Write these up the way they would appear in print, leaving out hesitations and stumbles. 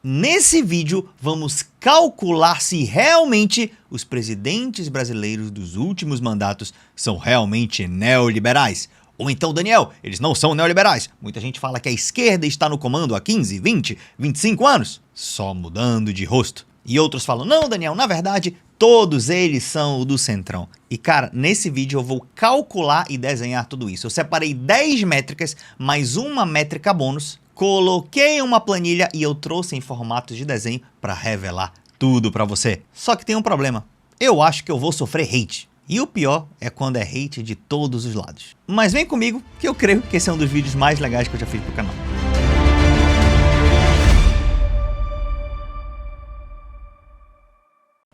Nesse vídeo, vamos calcular se realmente os presidentes brasileiros dos últimos mandatos são realmente neoliberais. Ou então, Daniel, eles não são neoliberais. Muita gente fala que a esquerda está no comando há 15, 20, 25 anos, só mudando de rosto. E outros falam, não, Daniel, na verdade, todos eles são o do Centrão. E cara, nesse vídeo eu vou calcular e desenhar tudo isso. Eu separei 10 métricas, mais uma métrica bônus, coloquei em uma planilha e eu trouxe em formato de desenho para revelar tudo para você. Só que tem um problema, eu acho que eu vou sofrer hate. E o pior é quando é hate de todos os lados. Mas vem comigo que eu creio que esse é um dos vídeos mais legais que eu já fiz pro canal.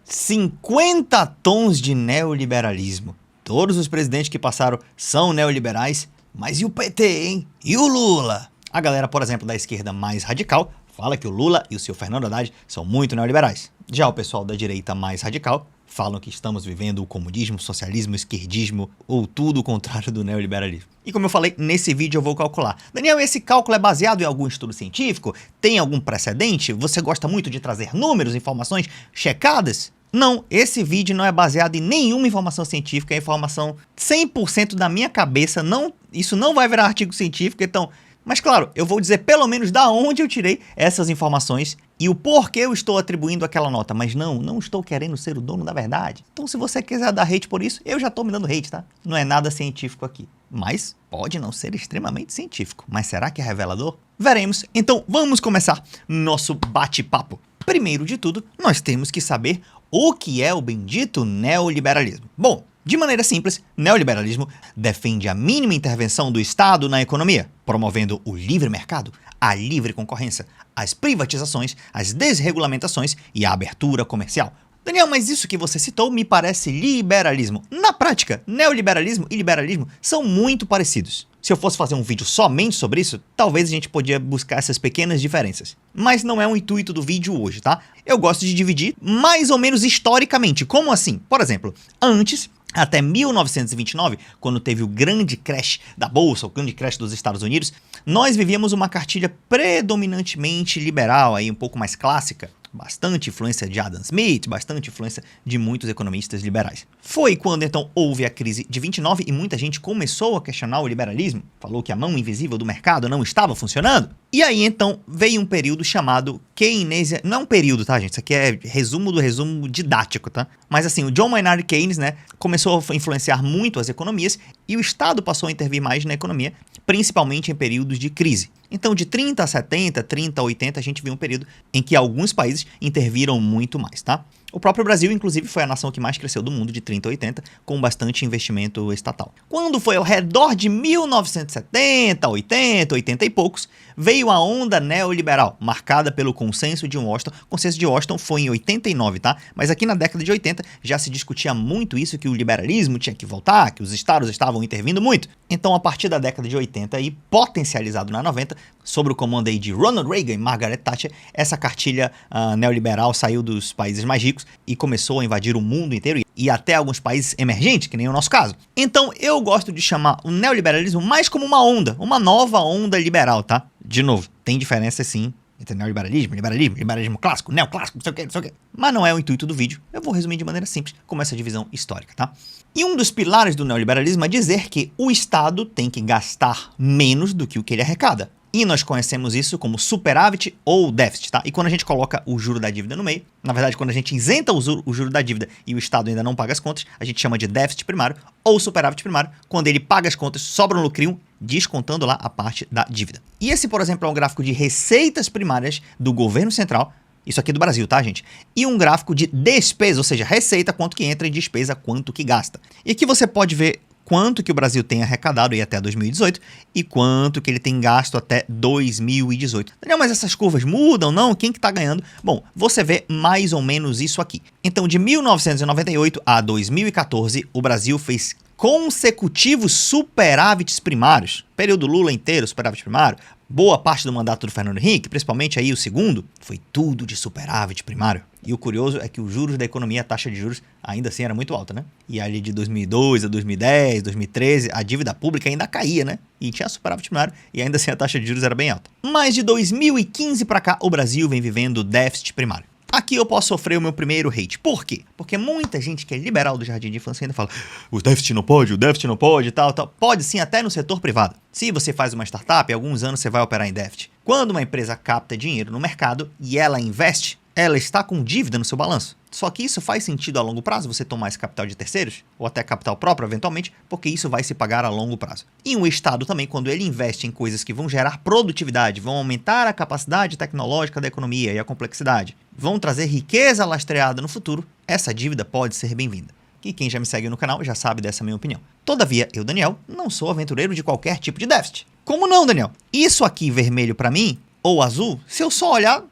"50 tons de neoliberalismo. Todos os presidentes que passaram são neoliberais, mas e o PT, hein? E o Lula?" A galera, por exemplo, da esquerda mais radical fala que o Lula e o seu Fernando Haddad são muito neoliberais. Já o pessoal da direita mais radical falam que estamos vivendo o comunismo, socialismo, esquerdismo ou tudo o contrário do neoliberalismo. E como eu falei, nesse vídeo eu vou calcular. Daniel, esse cálculo é baseado em algum estudo científico? Tem algum precedente? Você gosta muito de trazer números, informações checadas? Não, esse vídeo não é baseado em nenhuma informação científica, é informação 100% da minha cabeça, isso não vai virar artigo científico, então... Mas claro, eu vou dizer pelo menos da onde eu tirei essas informações e o porquê eu estou atribuindo aquela nota, mas não estou querendo ser o dono da verdade. Então se você quiser dar hate por isso, eu já estou me dando hate, tá? Não é nada científico aqui, mas pode não ser extremamente científico. Mas será que é revelador? Veremos, então vamos começar nosso bate-papo. Primeiro de tudo, nós temos que saber o que é o bendito neoliberalismo. Bom, de maneira simples, neoliberalismo defende a mínima intervenção do Estado na economia, promovendo o livre mercado, a livre concorrência, as privatizações, as desregulamentações e a abertura comercial. Daniel, mas isso que você citou me parece liberalismo. Na prática, neoliberalismo e liberalismo são muito parecidos. Se eu fosse fazer um vídeo somente sobre isso, talvez a gente podia buscar essas pequenas diferenças. Mas não é o intuito do vídeo hoje, tá? Eu gosto de dividir mais ou menos historicamente. Como assim? Por exemplo, antes... Até 1929, quando teve o grande crash da Bolsa, o grande crash dos Estados Unidos, nós vivíamos uma cartilha predominantemente liberal, aí um pouco mais clássica. Bastante influência de Adam Smith, bastante influência de muitos economistas liberais. Foi quando então houve a crise de 29 e muita gente começou a questionar o liberalismo, falou que a mão invisível do mercado não estava funcionando. E aí então veio um período chamado Keynesian, não é um período, tá gente, isso aqui é resumo do resumo didático, tá? Mas assim, o John Maynard Keynes, né, começou a influenciar muito as economias e o Estado passou a intervir mais na economia, principalmente em períodos de crise. Então de 30 a 70, 30 a 80, a gente viu um período em que alguns países interviram muito mais, tá? O próprio Brasil, inclusive, foi a nação que mais cresceu do mundo de 30 a 80, com bastante investimento estatal. Quando foi ao redor de 1970, 80, 80 e poucos, veio a onda neoliberal, marcada pelo Consenso de Washington. O Consenso de Washington foi em 89, tá? Mas aqui na década de 80 já se discutia muito isso, que o liberalismo tinha que voltar, que os estados estavam intervindo muito. Então, a partir da década de 80 e potencializado na 90, sob o comando aí de Ronald Reagan e Margaret Thatcher, essa cartilha neoliberal saiu dos países mais ricos e começou a invadir o mundo inteiro e até alguns países emergentes, que nem o nosso caso. Então eu gosto de chamar o neoliberalismo mais como uma onda, uma nova onda liberal, tá? De novo, tem diferença sim entre neoliberalismo, liberalismo clássico, neoclássico, não sei o que. Mas não é o intuito do vídeo, eu vou resumir de maneira simples, como essa divisão histórica, tá? E um dos pilares do neoliberalismo é dizer que o Estado tem que gastar menos do que o que ele arrecada. E nós conhecemos isso como superávit ou déficit, tá? E quando a gente coloca o juro da dívida no meio, na verdade, quando a gente isenta o juro da dívida e o Estado ainda não paga as contas, a gente chama de déficit primário ou superávit primário, quando ele paga as contas, sobra um lucrinho, descontando lá a parte da dívida. E esse, por exemplo, é um gráfico de receitas primárias do governo central, isso aqui do Brasil, tá, gente? E um gráfico de despesa, ou seja, receita, quanto que entra, e despesa, quanto que gasta. E aqui você pode ver quanto que o Brasil tem arrecadado aí até 2018 e quanto que ele tem gasto até 2018. Daniel, mas essas curvas mudam, não? Quem que tá ganhando? Bom, você vê mais ou menos isso aqui. Então, de 1998 a 2014, o Brasil fez consecutivos superávites primários. Período Lula inteiro, superávit primário. Boa parte do mandato do Fernando Henrique, principalmente aí o segundo, foi tudo de superávit primário. E o curioso é que os juros da economia, a taxa de juros, ainda assim era muito alta, né? E ali de 2002 a 2010, 2013, a dívida pública ainda caía, né? E tinha superávit primário e ainda assim a taxa de juros era bem alta. Mas de 2015 para cá, o Brasil vem vivendo déficit primário. Aqui eu posso sofrer o meu primeiro hate. Por quê? Porque muita gente que é liberal do Jardim de Infância ainda fala o déficit não pode e tal. Pode sim, até no setor privado. Se você faz uma startup, em alguns anos você vai operar em déficit. Quando uma empresa capta dinheiro no mercado e ela investe, ela está com dívida no seu balanço. Só que isso faz sentido a longo prazo, você tomar esse capital de terceiros, ou até capital próprio, eventualmente, porque isso vai se pagar a longo prazo. E um Estado também, quando ele investe em coisas que vão gerar produtividade, vão aumentar a capacidade tecnológica da economia e a complexidade, vão trazer riqueza lastreada no futuro, essa dívida pode ser bem-vinda. E quem já me segue no canal já sabe dessa minha opinião. Todavia, eu, Daniel, não sou aventureiro de qualquer tipo de déficit. Como não, Daniel? Isso aqui vermelho para mim, ou azul, se eu só olhar,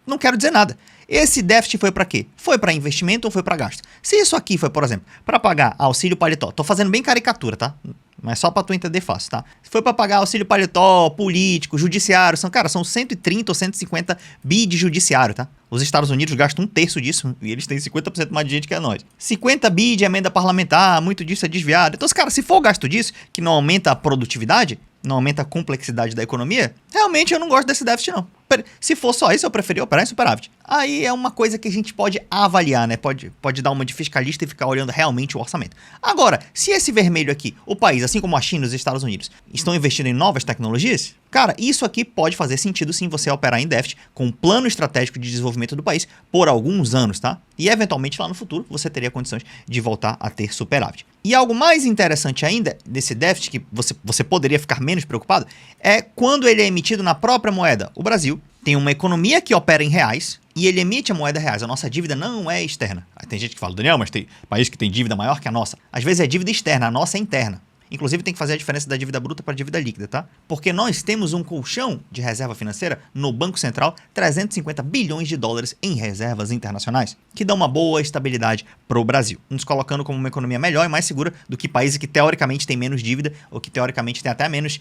não quero dizer nada. Esse déficit foi para quê? Foi para investimento ou foi para gasto? Se isso aqui foi, por exemplo, para pagar auxílio paletó, tô fazendo bem caricatura, tá? Mas só para tu entender fácil, tá? Se foi para pagar auxílio paletó, político, judiciário, são 130 ou 150 bi de judiciário, tá? Os Estados Unidos gastam 1/3 disso e eles têm 50% mais de gente que a nós. 50 bi de emenda parlamentar, muito disso é desviado. Então, cara, se for o gasto disso, que não aumenta a produtividade, não aumenta a complexidade da economia, realmente eu não gosto desse déficit, não. Se for só isso, eu preferia operar em superávit. Aí é uma coisa que a gente pode avaliar, né? Pode dar uma de fiscalista e ficar olhando realmente o orçamento. Agora, se esse vermelho aqui, o país, assim como a China e os Estados Unidos, estão investindo em novas tecnologias, cara, isso aqui pode fazer sentido sim você operar em déficit com um plano estratégico de desenvolvimento do país por alguns anos, tá? E eventualmente lá no futuro você teria condições de voltar a ter superávit. E algo mais interessante ainda desse déficit, que você poderia ficar menos preocupado, é quando ele é emitido na própria moeda. O Brasil tem uma economia que opera em reais e ele emite a moeda reais. A nossa dívida não é externa. Aí tem gente que fala, Daniel, mas tem país que tem dívida maior que a nossa. Às vezes é dívida externa, a nossa é interna. Inclusive tem que fazer a diferença da dívida bruta para a dívida líquida, tá? Porque nós temos um colchão de reserva financeira no Banco Central, 350 bilhões de dólares em reservas internacionais, que dão uma boa estabilidade para o Brasil, nos colocando como uma economia melhor e mais segura do que países que teoricamente têm menos dívida ou que teoricamente têm até menos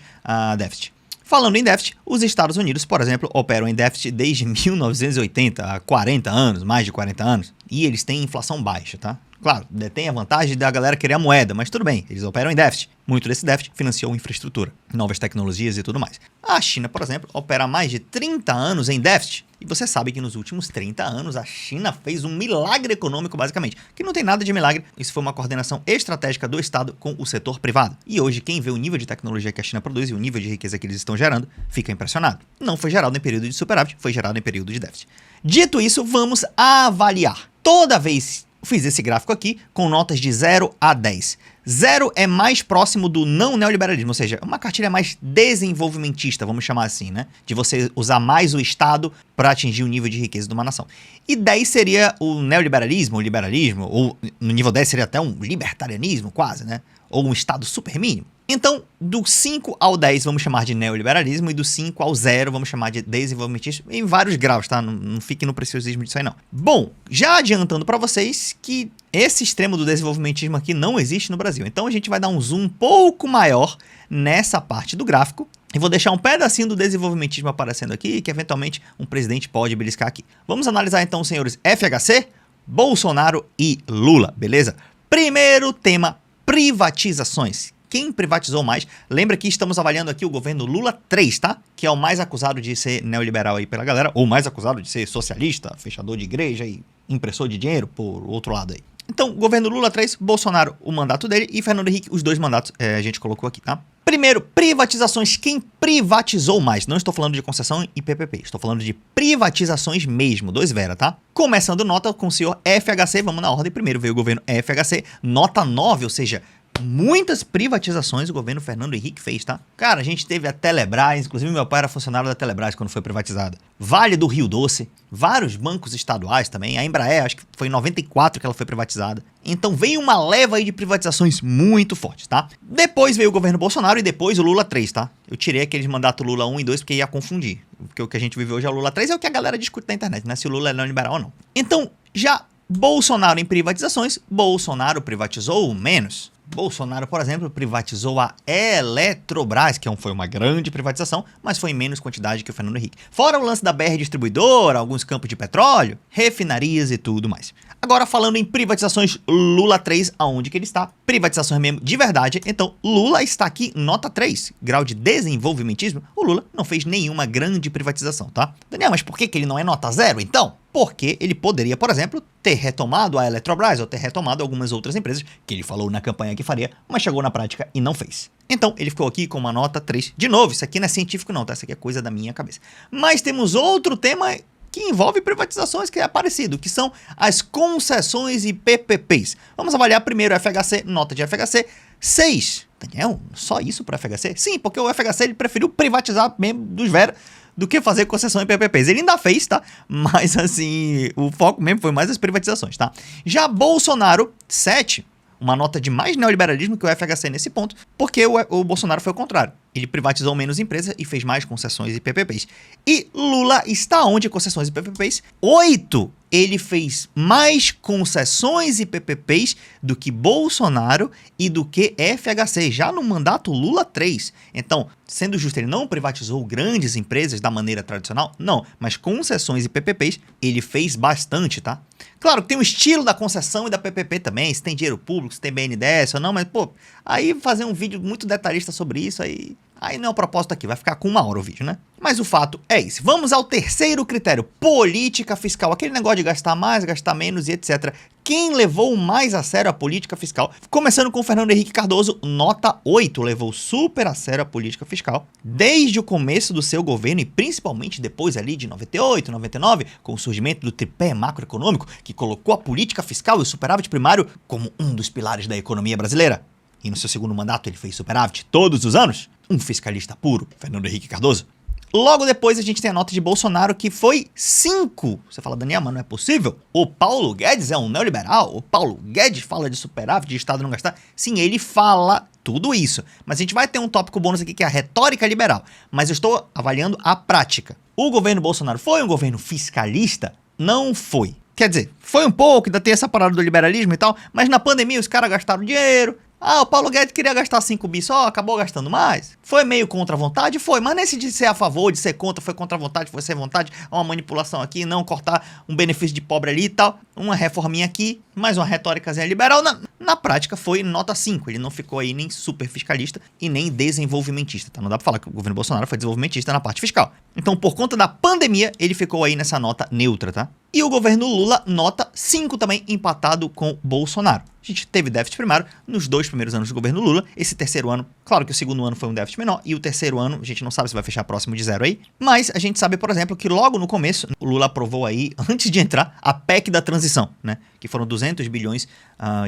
déficit. Falando em déficit, os Estados Unidos, por exemplo, operam em déficit desde 1980, há 40 anos, mais de 40 anos, e eles têm inflação baixa, tá? Claro, tem a vantagem da galera querer a moeda, mas tudo bem, eles operam em déficit. Muito desse déficit financiou infraestrutura, novas tecnologias e tudo mais. A China, por exemplo, opera há mais de 30 anos em déficit. E você sabe que nos últimos 30 anos a China fez um milagre econômico, basicamente. Que não tem nada de milagre, isso foi uma coordenação estratégica do Estado com o setor privado. E hoje, quem vê o nível de tecnologia que a China produz e o nível de riqueza que eles estão gerando, fica impressionado. Não foi gerado em período de superávit, foi gerado em período de déficit. Dito isso, vamos avaliar. Toda vez fiz esse gráfico aqui com notas de 0 a 10. 0 é mais próximo do não neoliberalismo, ou seja, uma cartilha mais desenvolvimentista, vamos chamar assim, né? De você usar mais o Estado para atingir o nível de riqueza de uma nação. E 10 seria o neoliberalismo, o liberalismo, ou no nível 10 seria até um libertarianismo quase, né? Ou um Estado super mínimo. Então, do 5 ao 10 vamos chamar de neoliberalismo e do 5 ao 0 vamos chamar de desenvolvimentismo em vários graus, tá? Não fique no preciosismo disso aí não. Bom, já adiantando para vocês que esse extremo do desenvolvimentismo aqui não existe no Brasil. Então a gente vai dar um zoom um pouco maior nessa parte do gráfico e vou deixar um pedacinho do desenvolvimentismo aparecendo aqui que eventualmente um presidente pode beliscar aqui. Vamos analisar então os senhores FHC, Bolsonaro e Lula, beleza? Primeiro tema, privatizações. Quem privatizou mais? Lembra que estamos avaliando aqui o governo Lula 3, tá? Que é o mais acusado de ser neoliberal aí pela galera, ou mais acusado de ser socialista, fechador de igreja e impressor de dinheiro, por outro lado aí. Então, governo Lula 3, Bolsonaro, o mandato dele, e Fernando Henrique, os dois mandatos a gente colocou aqui, tá? Primeiro, privatizações. Quem privatizou mais? Não estou falando de concessão e PPP, estou falando de privatizações mesmo, dois vera, tá? Começando nota com o senhor FHC, vamos na ordem. Primeiro veio o governo FHC, nota 9, ou seja, muitas privatizações o governo Fernando Henrique fez, tá? Cara, a gente teve a Telebrás, inclusive meu pai era funcionário da Telebrás quando foi privatizada. Vale do Rio Doce, vários bancos estaduais também, a Embraer, acho que foi em 94 que ela foi privatizada. Então veio uma leva aí de privatizações muito fortes, tá? Depois veio o governo Bolsonaro e depois o Lula 3, tá? Eu tirei aqueles mandatos Lula 1 e 2 porque ia confundir. Porque o que a gente vive hoje é o Lula 3, é o que a galera discute na internet, né? Se o Lula é neoliberal ou não. Então, já Bolsonaro em privatizações, Bolsonaro privatizou menos. Bolsonaro, por exemplo, privatizou a Eletrobras, que foi uma grande privatização, mas foi em menos quantidade que o Fernando Henrique. Fora o lance da BR Distribuidora, alguns campos de petróleo, refinarias e tudo mais. Agora falando em privatizações, Lula 3, aonde que ele está? Privatizações mesmo de verdade, então Lula está aqui nota 3, grau de desenvolvimentismo. O Lula não fez nenhuma grande privatização, tá? Daniel, mas por que ele não é nota 0 então? Porque ele poderia, por exemplo, ter retomado a Eletrobras ou ter retomado algumas outras empresas que ele falou na campanha que faria, mas chegou na prática e não fez. Então, ele ficou aqui com uma nota 3. De novo, isso aqui não é científico não, tá? Isso aqui é coisa da minha cabeça. Mas temos outro tema que envolve privatizações que é parecido, que são as concessões e PPPs. Vamos avaliar primeiro o FHC, nota de FHC, 6. Daniel, só isso para o FHC? Sim, porque o FHC ele preferiu privatizar mesmo dos Vera do que fazer concessão em PPPs. Ele ainda fez, tá? Mas assim, o foco mesmo foi mais as privatizações, tá? Já Bolsonaro, 7, uma nota de mais neoliberalismo que o FHC nesse ponto, porque o Bolsonaro foi o contrário. Ele privatizou menos empresas e fez mais concessões e PPPs. E Lula está onde concessões e PPPs? 8. Ele fez mais concessões e PPPs do que Bolsonaro e do que FHC, já no mandato Lula 3. Então, sendo justo, ele não privatizou grandes empresas da maneira tradicional? Não, mas concessões e PPPs ele fez bastante, tá? Claro que tem o estilo da concessão e da PPP também, se tem dinheiro público, se tem BNDES ou não, mas pô, aí fazer um vídeo muito detalhista sobre isso, aí não é o propósito aqui, vai ficar com 1 hora o vídeo, né? Mas o fato é esse. Vamos ao terceiro critério, política fiscal. Aquele negócio de gastar mais, gastar menos e etc. Quem levou mais a sério a política fiscal? Começando com o Fernando Henrique Cardoso, nota 8, levou super a sério a política fiscal. Desde o começo do seu governo e principalmente depois ali de 98, 99, com o surgimento do tripé macroeconômico, que colocou a política fiscal e o superávit primário como um dos pilares da economia brasileira. E no seu segundo mandato ele fez superávit todos os anos. Um fiscalista puro, Fernando Henrique Cardoso. Logo depois a gente tem a nota de Bolsonaro que foi 5. Você fala, Daniel, mas não é possível? O Paulo Guedes é um neoliberal? O Paulo Guedes fala de superávit, de Estado não gastar? Sim, ele fala tudo isso. Mas a gente vai ter um tópico bônus aqui que é a retórica liberal. Mas eu estou avaliando a prática. O governo Bolsonaro foi um governo fiscalista? Não foi. Quer dizer, foi um pouco, ainda tem essa parada do liberalismo e tal, mas na pandemia os caras gastaram dinheiro. Ah, o Paulo Guedes queria gastar 5 bi só, acabou gastando mais. Foi meio contra a vontade? Foi, mas nesse de ser a favor, de ser contra, foi contra a vontade, foi ser vontade, uma manipulação aqui, não cortar um benefício de pobre ali e tal, uma reforminha aqui, mais uma retóricazinha liberal. Na prática foi nota 5, ele não ficou aí nem super fiscalista e nem desenvolvimentista, tá? Não dá pra falar que o governo Bolsonaro foi desenvolvimentista na parte fiscal. Então, por conta da pandemia, ele ficou aí nessa nota neutra, tá? E o governo Lula, nota 5 também, empatado com Bolsonaro. A gente teve déficit primário nos 2 primeiros anos do governo Lula. Esse terceiro ano, claro que o segundo ano foi um déficit menor, e o terceiro ano, a gente não sabe se vai fechar próximo de 0 aí, mas a gente sabe, por exemplo, que logo no começo, o Lula aprovou aí, antes de entrar, a PEC da transição, né? Que foram 200 bilhões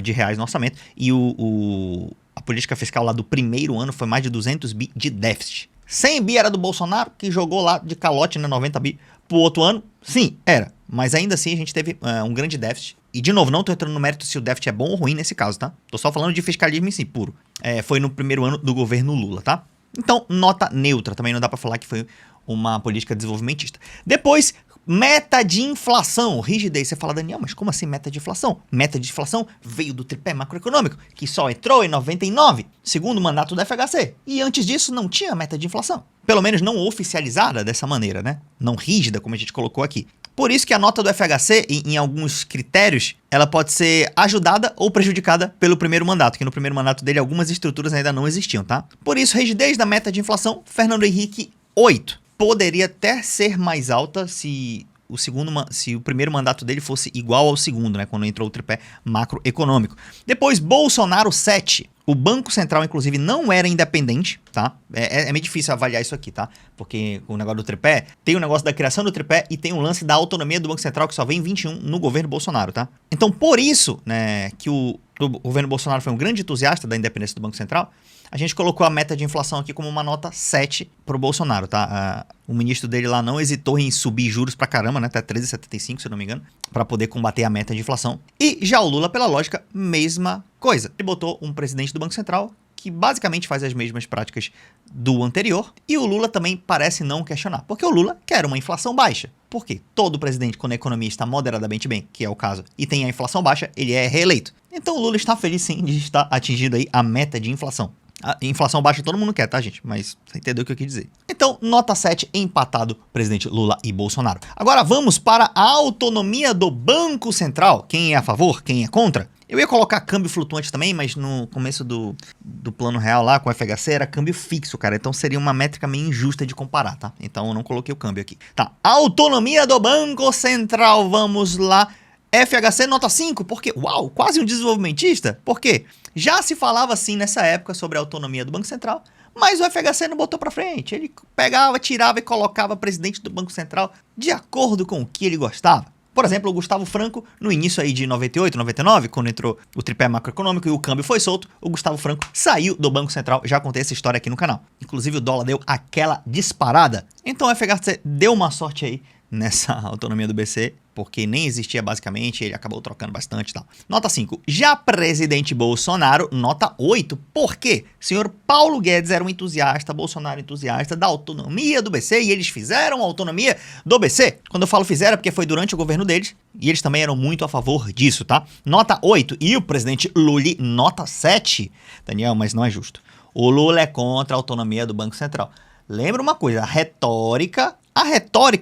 de reais no orçamento, e a política fiscal lá do primeiro ano foi mais de 200 bi de déficit. 100 bi era do Bolsonaro, que jogou lá de calote, né, 90 bi pro outro ano. Sim, era. Mas ainda assim a gente teve um grande déficit. E de novo, não tô entrando no mérito se o déficit é bom ou ruim nesse caso, tá? Tô só falando de fiscalismo em si, puro. Foi no primeiro ano do governo Lula, tá? Então, nota neutra. Também não dá pra falar que foi uma política desenvolvimentista. Depois, meta de inflação, rigidez. Você fala, Daniel, mas como assim meta de inflação? Meta de inflação veio do tripé macroeconômico, que só entrou em 99, segundo mandato do FHC. E antes disso não tinha meta de inflação. Pelo menos não oficializada dessa maneira, né? Não rígida, como a gente colocou aqui. Por isso que a nota do FHC, em alguns critérios, ela pode ser ajudada ou prejudicada pelo primeiro mandato, que no primeiro mandato dele algumas estruturas ainda não existiam, tá? Por isso, rigidez da meta de inflação, Fernando Henrique, 8. Poderia até ser mais alta se o primeiro mandato dele fosse igual ao segundo, né? Quando entrou o tripé macroeconômico. Depois, Bolsonaro, 7. O Banco Central, inclusive, não era independente, tá? É meio difícil avaliar isso aqui, tá? Porque o negócio do tripé, tem o negócio da criação do tripé e tem o lance da autonomia do Banco Central, que só vem em 21 no governo Bolsonaro, tá? Então, por isso, né, que o governo Bolsonaro foi um grande entusiasta da independência do Banco Central, a gente colocou a meta de inflação aqui como uma nota 7 pro Bolsonaro, tá? O ministro dele lá não hesitou em subir juros pra caramba, né? Até 13,75, se eu não me engano, para poder combater a meta de inflação. E já o Lula, pela lógica, mesma coisa. Ele botou um presidente do Banco Central que basicamente faz as mesmas práticas do anterior, e o Lula também parece não questionar, porque o Lula quer uma inflação baixa. Por quê? Todo presidente, quando a economia está moderadamente bem, que é o caso, e tem a inflação baixa, ele é reeleito. Então o Lula está feliz sim de estar atingindo aí a meta de inflação. A inflação baixa todo mundo quer, tá, gente? Mas você entendeu o que eu quis dizer. Então, nota 7, empatado, presidente Lula e Bolsonaro. Agora vamos para a autonomia do Banco Central. Quem é a favor? Quem é contra? Eu ia colocar câmbio flutuante também, mas no começo do plano real lá com o FHC era câmbio fixo, cara. Então seria uma métrica meio injusta de comparar, tá? Então eu não coloquei o câmbio aqui. Tá, autonomia do Banco Central, vamos lá. FHC nota 5, porque, uau, quase um desenvolvimentista. Por quê? Já se falava assim nessa época sobre a autonomia do Banco Central, mas o FHC não botou pra frente. Ele pegava, tirava e colocava presidente do Banco Central de acordo com o que ele gostava. Por exemplo, o Gustavo Franco, no início aí de 98, 99, quando entrou o tripé macroeconômico e o câmbio foi solto, o Gustavo Franco saiu do Banco Central. Já contei essa história aqui no canal. Inclusive o dólar deu aquela disparada. Então o FHC deu uma sorte aí nessa autonomia do BC, porque nem existia basicamente, ele acabou trocando bastante e tal. Nota 5. Já presidente Bolsonaro, nota 8. Por quê? Senhor Paulo Guedes era um entusiasta, Bolsonaro entusiasta da autonomia do BC, e eles fizeram a autonomia do BC. Quando eu falo fizeram é porque foi durante o governo deles, e eles também eram muito a favor disso, tá? Nota 8. E o presidente Lula, nota 7. Daniel, mas não é justo. O Lula é contra a autonomia do Banco Central. Lembra uma coisa, a retórica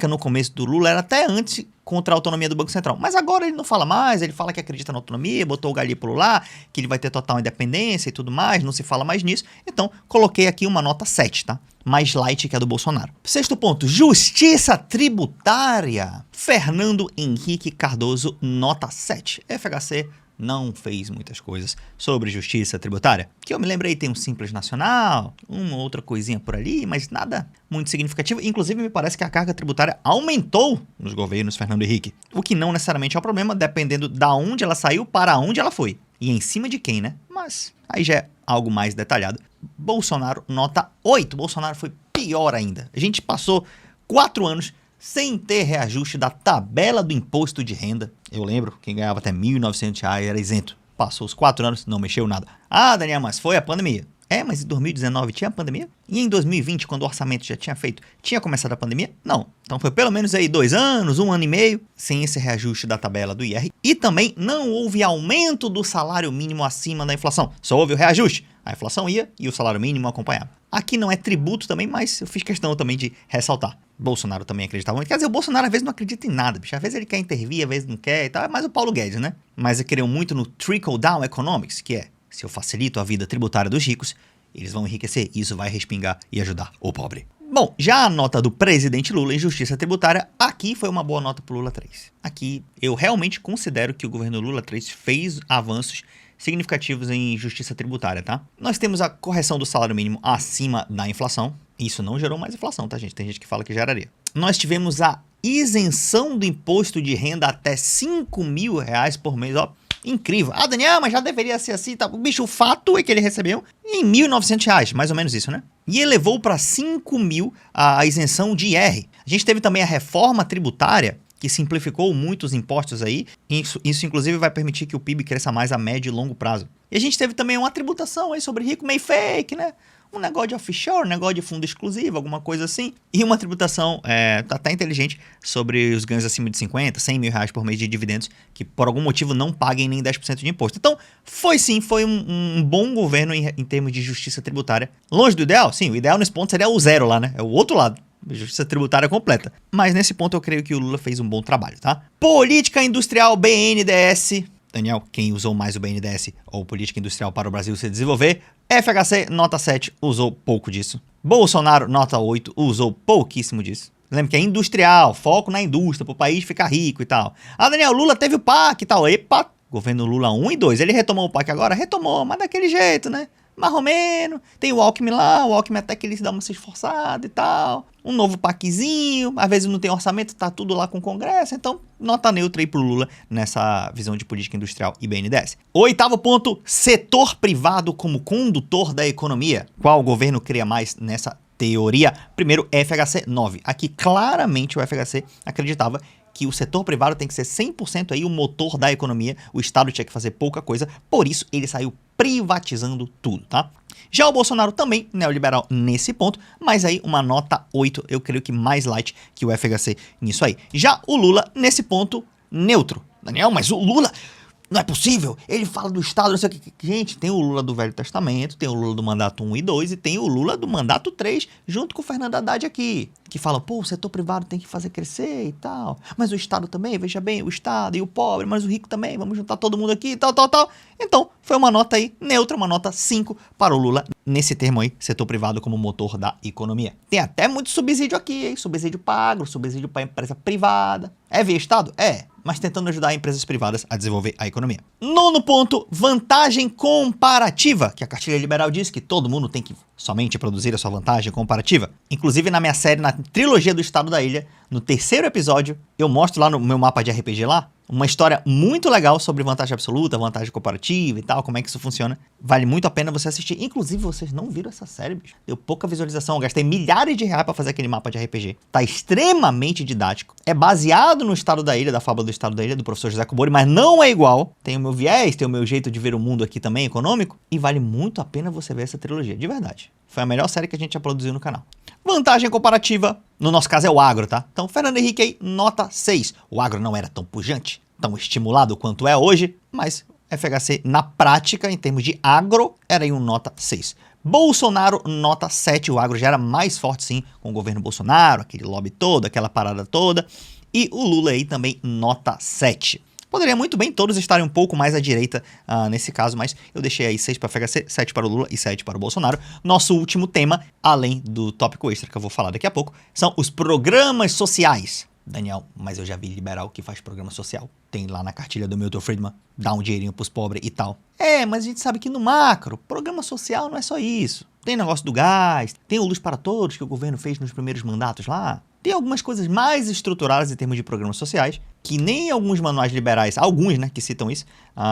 no começo do Lula era até antes contra a autonomia do Banco Central. Mas agora ele não fala mais, ele fala que acredita na autonomia, botou o galípolo lá, que ele vai ter total independência e tudo mais, não se fala mais nisso. Então, coloquei aqui uma nota 7, tá? Mais light que a do Bolsonaro. Sexto ponto, justiça tributária. Fernando Henrique Cardoso, nota 7. FHC não fez muitas coisas sobre justiça tributária. Que eu me lembrei, tem um Simples Nacional, uma outra coisinha por ali, mas nada muito significativo. Inclusive, me parece que a carga tributária aumentou nos governos Fernando Henrique. O que não necessariamente é um problema, dependendo da onde ela saiu para onde ela foi. E em cima de quem, né? Mas aí já é algo mais detalhado. Bolsonaro, nota 8. Bolsonaro foi pior ainda. A gente passou 4 anos sem ter reajuste da tabela do imposto de renda. Eu lembro, quem ganhava até R$ 1.900 era isento. Passou os 4 anos, não mexeu nada. Ah, Daniel, mas foi a pandemia. É, mas em 2019 tinha pandemia? E em 2020, quando o orçamento já tinha feito, tinha começado a pandemia? Não. Então foi pelo menos aí 2 anos, 1 ano e meio, sem esse reajuste da tabela do IR. E também não houve aumento do salário mínimo acima da inflação. Só houve o reajuste. A inflação ia e o salário mínimo acompanhava. Aqui não é tributo também, mas eu fiz questão também de ressaltar. Bolsonaro também acreditava muito. Quer dizer, o Bolsonaro às vezes não acredita em nada, bicho. Às vezes ele quer intervir, às vezes não quer e tal. É mais o Paulo Guedes, né? Mas ele creu muito no trickle-down economics, que é, se eu facilito a vida tributária dos ricos, eles vão enriquecer e isso vai respingar e ajudar o pobre. Bom, já a nota do presidente Lula em justiça tributária, aqui foi uma boa nota pro Lula 3. Aqui eu realmente considero que o governo Lula 3 fez avanços significativos em justiça tributária, tá? Nós temos a correção do salário mínimo acima da inflação. Isso não gerou mais inflação, tá, gente? Tem gente que fala que geraria. Nós tivemos a isenção do imposto de renda até R$5.000 por mês, ó. Incrível. Ah, Daniel, mas já deveria ser assim, tá? Bicho, o fato é que ele recebeu em R$1.900, mais ou menos isso, né? E elevou para 5.000 a isenção de IR. A gente teve também a reforma tributária, que simplificou muitos impostos aí. Isso inclusive vai permitir que o PIB cresça mais a médio e longo prazo. E a gente teve também uma tributação aí sobre rico meio fake, né? Um negócio de offshore, um negócio de fundo exclusivo, alguma coisa assim. E uma tributação até inteligente sobre os ganhos acima de 50, 100 mil reais por mês de dividendos, que por algum motivo não paguem nem 10% de imposto. Então, foi um bom governo em termos de justiça tributária. Longe do ideal? Sim, o ideal nesse ponto seria o zero lá, né? É o outro lado. Justiça tributária completa. Mas nesse ponto eu creio que o Lula fez um bom trabalho, tá? Política Industrial BNDES. Daniel, quem usou mais o BNDES ou política industrial para o Brasil se desenvolver? FHC, nota 7, usou pouco disso. Bolsonaro, nota 8, usou pouquíssimo disso. Lembra que é industrial, foco na indústria, para o país ficar rico e tal. Ah, Daniel, Lula teve o PAC e tal. Epa, governo Lula 1 e 2. Ele retomou o PAC agora? Retomou, mas daquele jeito, né? Mais ou menos. Tem o Alckmin lá, o Alckmin até que ele dá uma se esforçada e tal. Um novo PACzinho, às vezes não tem orçamento, tá tudo lá com o Congresso. Então, nota neutra aí pro Lula nessa visão de política industrial e BNDES. Oitavo ponto, setor privado como condutor da economia. Qual governo cria mais nessa teoria? Primeiro, FHC 9. Aqui, claramente, o FHC acreditava que o setor privado tem que ser 100% aí o motor da economia, o Estado tinha que fazer pouca coisa, por isso ele saiu privatizando tudo, tá? Já o Bolsonaro também neoliberal nesse ponto, mas aí uma nota 8, eu creio que mais light que o FHC nisso aí. Já o Lula, nesse ponto, neutro. Daniel, mas o Lula... Não é possível, ele fala do Estado, não sei o que. Gente, tem o Lula do Velho Testamento, tem o Lula do mandato 1 e 2 e tem o Lula do mandato 3, junto com o Fernando Haddad aqui, que fala, pô, o setor privado tem que fazer crescer e tal, mas o Estado também, veja bem, o Estado e o pobre, mas o rico também, vamos juntar todo mundo aqui e tal. Então, foi uma nota aí neutra, uma nota 5 para o Lula, nesse termo aí, setor privado como motor da economia. Tem até muito subsídio aqui, hein? Subsídio pago, subsídio para empresa privada. É via Estado? É, mas tentando ajudar empresas privadas a desenvolver a economia. Nono ponto, vantagem comparativa, que a cartilha liberal diz que todo mundo tem que somente produzir a sua vantagem comparativa. Inclusive na minha série, na trilogia do Estado da Ilha, no terceiro episódio, eu mostro lá no meu mapa de RPG lá, uma história muito legal sobre vantagem absoluta, vantagem comparativa e tal, como é que isso funciona. Vale muito a pena você assistir. Inclusive, vocês não viram essa série, bicho. Deu pouca visualização, eu gastei milhares de reais pra fazer aquele mapa de RPG. Tá extremamente didático. É baseado no Estado da Ilha, da fábula do Estado da Ilha, do professor José Kubori, mas não é igual. Tem o meu viés, tem o meu jeito de ver o mundo aqui também, econômico. E vale muito a pena você ver essa trilogia, de verdade. Foi a melhor série que a gente já produziu no canal. Vantagem comparativa, no nosso caso é o agro, tá? Então, Fernando Henrique aí, nota 6. O agro não era tão pujante, tão estimulado quanto é hoje, mas FHC na prática, em termos de agro, era aí um nota 6. Bolsonaro, nota 7. O agro já era mais forte sim com o governo Bolsonaro, aquele lobby todo, aquela parada toda. E o Lula aí também, nota 7. Poderia muito bem todos estarem um pouco mais à direita nesse caso, mas eu deixei aí 6 para o FHC, 7 para o Lula e 7 para o Bolsonaro. Nosso último tema, além do tópico extra que eu vou falar daqui a pouco, são os programas sociais. Daniel, mas eu já vi liberal que faz programa social. Tem lá na cartilha do Milton Friedman, dá um dinheirinho pros pobres e tal. É, mas a gente sabe que no macro, programa social não é só isso. Tem negócio do gás, tem o Luz para Todos que o governo fez nos primeiros mandatos lá. Tem algumas coisas mais estruturadas em termos de programas sociais que nem alguns manuais liberais, alguns, né, que citam isso,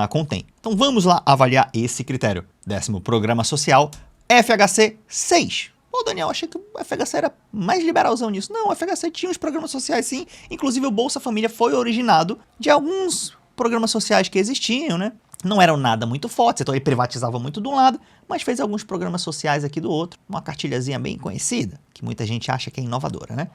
contém. Então vamos lá avaliar esse critério. 10º programa social, FHC 6. Pô, Daniel, achei que o FHC era mais liberalzão nisso. Não, o FHC tinha uns programas sociais sim, inclusive o Bolsa Família foi originado de alguns programas sociais que existiam, né? Não eram nada muito fortes, então ele privatizava muito de um lado, mas fez alguns programas sociais aqui do outro, uma cartilhazinha bem conhecida, que muita gente acha que é inovadora, né?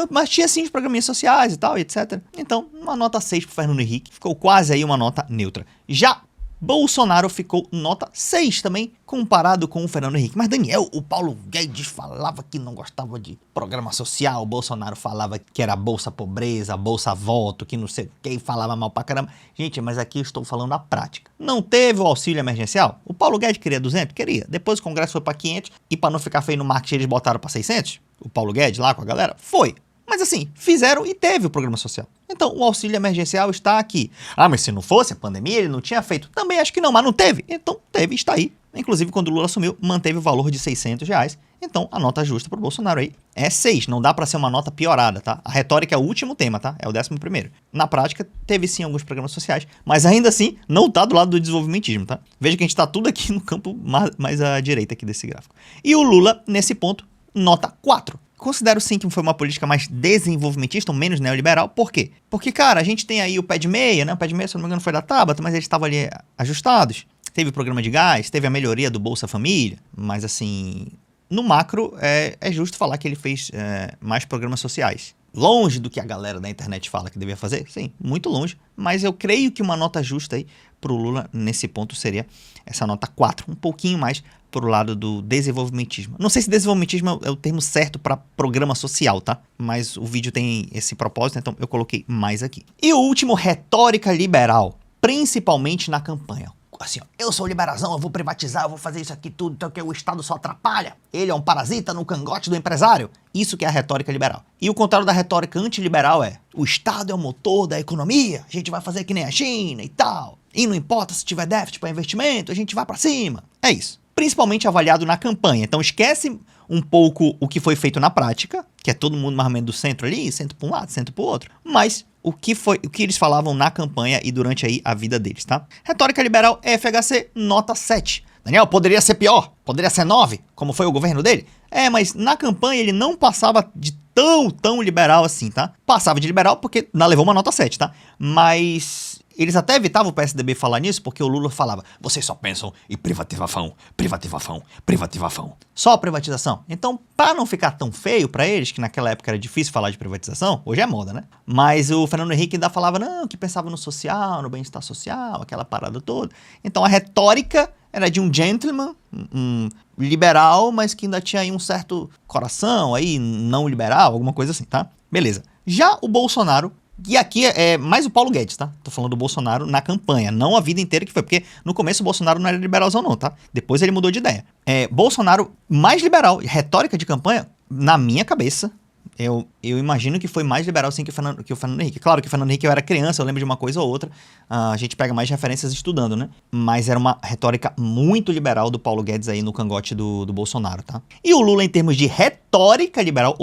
Mas tinha sim os programinhas sociais e tal, etc. Então, uma nota 6 pro Fernando Henrique, ficou quase aí uma nota neutra. Já Bolsonaro ficou nota 6 também, comparado com o Fernando Henrique. Mas Daniel, o Paulo Guedes falava que não gostava de programa social, o Bolsonaro falava que era Bolsa Pobreza, Bolsa Voto, que não sei o que, falava mal pra caramba. Gente, mas aqui eu estou falando na prática. Não teve o auxílio emergencial? O Paulo Guedes queria 200? Queria. Depois o Congresso foi pra 500 e pra não ficar feio no marketing eles botaram pra 600? O Paulo Guedes lá com a galera? Foi. Mas assim, fizeram e teve o programa social. Então, o auxílio emergencial está aqui. Ah, mas se não fosse a pandemia, ele não tinha feito. Também acho que não, mas não teve. Então, teve, está aí. Inclusive, quando o Lula assumiu, manteve o valor de R$600. Então, a nota justa para o Bolsonaro aí é 6. Não dá para ser uma nota piorada, tá? A retórica é o último tema, tá? É o 11º. Na prática, teve sim alguns programas sociais, mas ainda assim, não tá do lado do desenvolvimentismo, tá? Veja que a gente tá tudo aqui no campo mais à direita aqui desse gráfico. E o Lula, nesse ponto, nota 4. Considero sim que foi uma política mais desenvolvimentista, ou menos neoliberal. Por quê? Porque, cara, a gente tem aí o pé de meia, né? O pé de meia, se não me engano, foi da Tabata, mas eles estavam ali ajustados. Teve o programa de gás, teve a melhoria do Bolsa Família, mas assim, no macro é justo falar que ele fez mais programas sociais. Longe do que a galera da internet fala que devia fazer? Sim, muito longe. Mas eu creio que uma nota justa aí pro Lula nesse ponto seria essa nota 4, um pouquinho mais pro lado do desenvolvimentismo. Não sei se desenvolvimentismo é o termo certo para programa social, tá? Mas o vídeo tem esse propósito, então eu coloquei mais aqui. E o último, retórica liberal, principalmente na campanha. Assim, ó, eu sou liberazão, eu vou privatizar, eu vou fazer isso aqui tudo, então que o Estado só atrapalha. Ele é um parasita no cangote do empresário. Isso que é a retórica liberal. E o contrário da retórica antiliberal é: o Estado é o motor da economia, a gente vai fazer que nem a China e tal. E não importa se tiver déficit para investimento, a gente vai para cima. É isso. Principalmente avaliado na campanha. Então esquece um pouco o que foi feito na prática, que é todo mundo mais ou menos do centro ali, centro para um lado, centro para o outro. Mas o que eles falavam na campanha e durante aí a vida deles, tá? Retórica liberal, FHC, nota 7. Daniel, poderia ser pior? Poderia ser 9, como foi o governo dele? É, mas na campanha ele não passava de tão liberal assim, tá? Passava de liberal porque levou uma nota 7, tá? Mas eles até evitavam o PSDB falar nisso porque o Lula falava: vocês só pensam em privativação, privativação, privativação. Só privatização. Então, para não ficar tão feio para eles, que naquela época era difícil falar de privatização, hoje é moda, né? Mas o Fernando Henrique ainda falava, não, que pensava no social, no bem-estar social, aquela parada toda. Então a retórica era de um gentleman, um liberal, mas que ainda tinha aí um certo coração aí, não liberal, alguma coisa assim, tá? Beleza. Já o Bolsonaro, e aqui é mais o Paulo Guedes, tá? Tô falando do Bolsonaro na campanha, não a vida inteira que foi, porque no começo o Bolsonaro não era liberalzão não, tá? Depois ele mudou de ideia. Bolsonaro mais liberal, retórica de campanha, na minha cabeça, eu imagino que foi mais liberal sim que o Fernando Henrique. Claro que o Fernando Henrique eu era criança, eu lembro de uma coisa ou outra, a gente pega mais referências estudando, né? Mas era uma retórica muito liberal do Paulo Guedes aí no cangote do Bolsonaro, tá? E o Lula em termos de retórica liberal,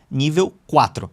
nível 4.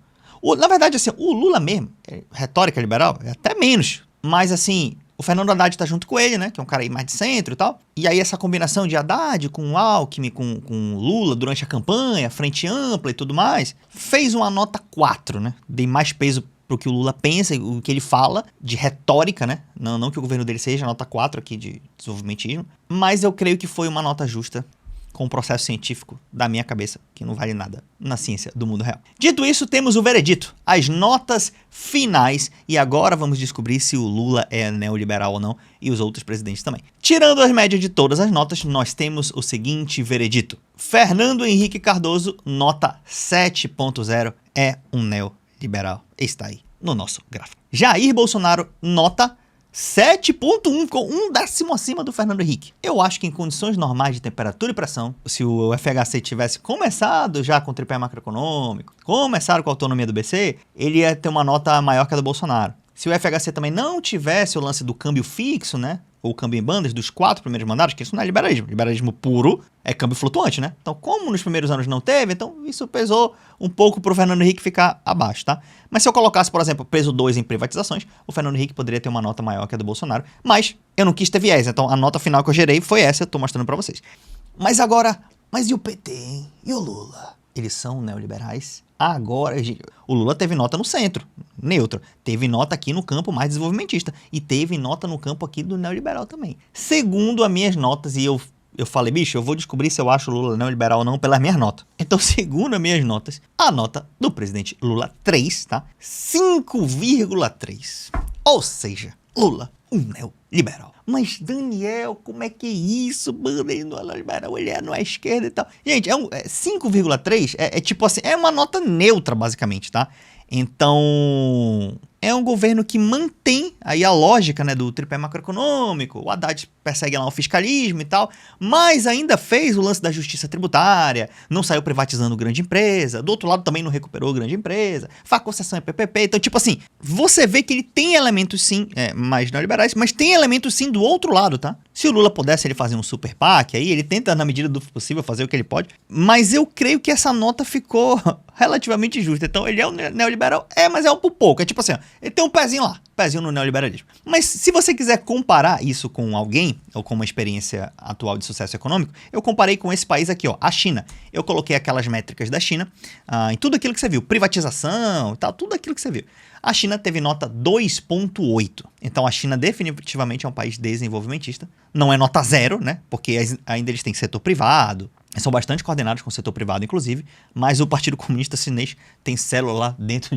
Na verdade, assim, o Lula mesmo, retórica liberal, é até menos. Mas, assim, o Fernando Haddad tá junto com ele, né? Que é um cara aí mais de centro e tal. E aí essa combinação de Haddad com Alckmin, com Lula durante a campanha, frente ampla e tudo mais, fez uma nota 4, né? Dei mais peso pro que o Lula pensa, o que ele fala, de retórica, né? Não que o governo dele seja nota 4 aqui de desenvolvimentismo. Mas eu creio que foi uma nota justa, com um processo científico da minha cabeça, que não vale nada na ciência do mundo real. Dito isso, temos o veredito, as notas finais, e agora vamos descobrir se o Lula é neoliberal ou não, e os outros presidentes também. Tirando as médias de todas as notas, nós temos o seguinte veredito. Fernando Henrique Cardoso, nota 7.0, é um neoliberal. Está aí no nosso gráfico. Jair Bolsonaro, nota 7.1, com um décimo acima do Fernando Henrique. Eu acho que em condições normais de temperatura e pressão, se o FHC tivesse começado já com o tripé macroeconômico, começado com a autonomia do BC, ele ia ter uma nota maior que a do Bolsonaro. Se o FHC também não tivesse o lance do câmbio fixo, né, ou câmbio em bandas dos 4 primeiros mandatos, que isso não é liberalismo. Liberalismo puro é câmbio flutuante, né? Então, como nos primeiros anos não teve, então isso pesou um pouco pro Fernando Henrique ficar abaixo, tá? Mas se eu colocasse, por exemplo, peso 2 em privatizações, o Fernando Henrique poderia ter uma nota maior que a do Bolsonaro, mas eu não quis ter viés, então a nota final que eu gerei foi essa, eu tô mostrando pra vocês. Mas agora, e o PT, hein? E o Lula? Eles são neoliberais? Agora, o Lula teve nota no centro, neutro. Teve nota aqui no campo mais desenvolvimentista. E teve nota no campo aqui do neoliberal também. Segundo as minhas notas, e eu falei, bicho, eu vou descobrir se eu acho o Lula neoliberal ou não pelas minhas notas. Então, segundo as minhas notas, a nota do presidente Lula 3, tá? 5,3. Ou seja, Lula, um neoliberal. Mas, Daniel, como é que é isso, mano? Ele não é liberal, ele não é esquerda e tal. Gente, 5,3 é tipo assim, é uma nota neutra, basicamente, tá? Então, é um governo que mantém aí a lógica, né, do tripé macroeconômico. O Haddad persegue lá o fiscalismo e tal, mas ainda fez o lance da justiça tributária, não saiu privatizando grande empresa, do outro lado também não recuperou grande empresa, faz concessão em PPP. Então, tipo assim, você vê que ele tem elementos sim, mais neoliberais, mas tem elementos sim do outro lado, tá? Se o Lula pudesse ele fazer um super PAC, aí ele tenta, na medida do possível, fazer o que ele pode, mas eu creio que essa nota ficou relativamente justa. Então, ele é um neoliberal, mas é um pouco. É tipo assim, ó, ele tem um pezinho lá, pezinho no neoliberalismo. Mas se você quiser comparar isso com alguém, ou com uma experiência atual de sucesso econômico, eu comparei com esse país aqui, ó, a China. Eu coloquei aquelas métricas da China em tudo aquilo que você viu, privatização e tal, tudo aquilo que você viu. A China teve nota 2.8. Então a China definitivamente é um país desenvolvimentista. Não é nota 0, né? Porque ainda eles têm setor privado. São bastante coordenados com o setor privado, inclusive. Mas o Partido Comunista Chinês tem célula lá dentro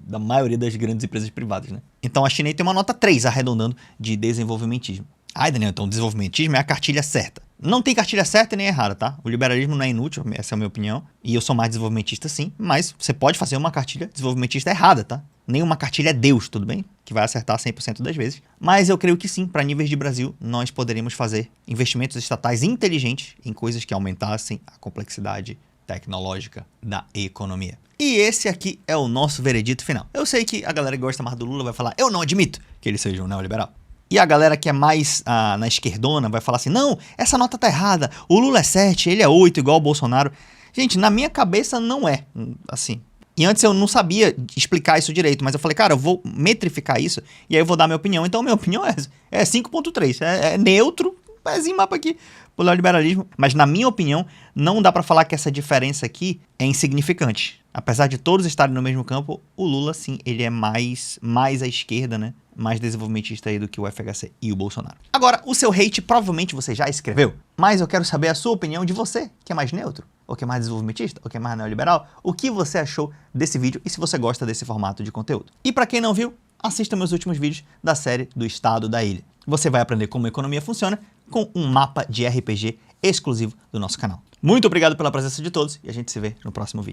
da maioria das grandes empresas privadas, né? Então a China tem uma nota 3, arredondando, de desenvolvimentismo. Ai, Daniel, então o desenvolvimentismo é a cartilha certa. Não tem cartilha certa e nem errada, tá? O liberalismo não é inútil, essa é a minha opinião. E eu sou mais desenvolvimentista sim, mas você pode fazer uma cartilha desenvolvimentista errada, tá? Nenhuma cartilha é Deus, tudo bem? Que vai acertar 100% das vezes. Mas eu creio que sim, para níveis de Brasil, nós poderíamos fazer investimentos estatais inteligentes em coisas que aumentassem a complexidade tecnológica da economia. E esse aqui é o nosso veredito final. Eu sei que a galera que gosta mais do Lula vai falar, eu não admito que ele seja um neoliberal. E a galera que é mais na esquerdona vai falar assim, não, essa nota tá errada, o Lula é 7, ele é 8, igual o Bolsonaro. Gente, na minha cabeça não é, assim. E antes eu não sabia explicar isso direito, mas eu falei, cara, eu vou metrificar isso e aí eu vou dar minha opinião. Então minha opinião é 5.3, é neutro, pezinho mapa aqui pro neoliberalismo. Mas, na minha opinião, não dá pra falar que essa diferença aqui é insignificante. Apesar de todos estarem no mesmo campo, o Lula, sim, ele é mais à esquerda, né? Mais desenvolvimentista aí do que o FHC e o Bolsonaro. Agora, o seu hate provavelmente você já escreveu, mas eu quero saber a sua opinião de você, que é mais neutro, ou que é mais desenvolvimentista, ou que é mais neoliberal. O que você achou desse vídeo e se você gosta desse formato de conteúdo. E pra quem não viu, assista meus últimos vídeos da série do Estado da Ilha. Você vai aprender como a economia funciona com um mapa de RPG exclusivo do nosso canal. Muito obrigado pela presença de todos e a gente se vê no próximo vídeo.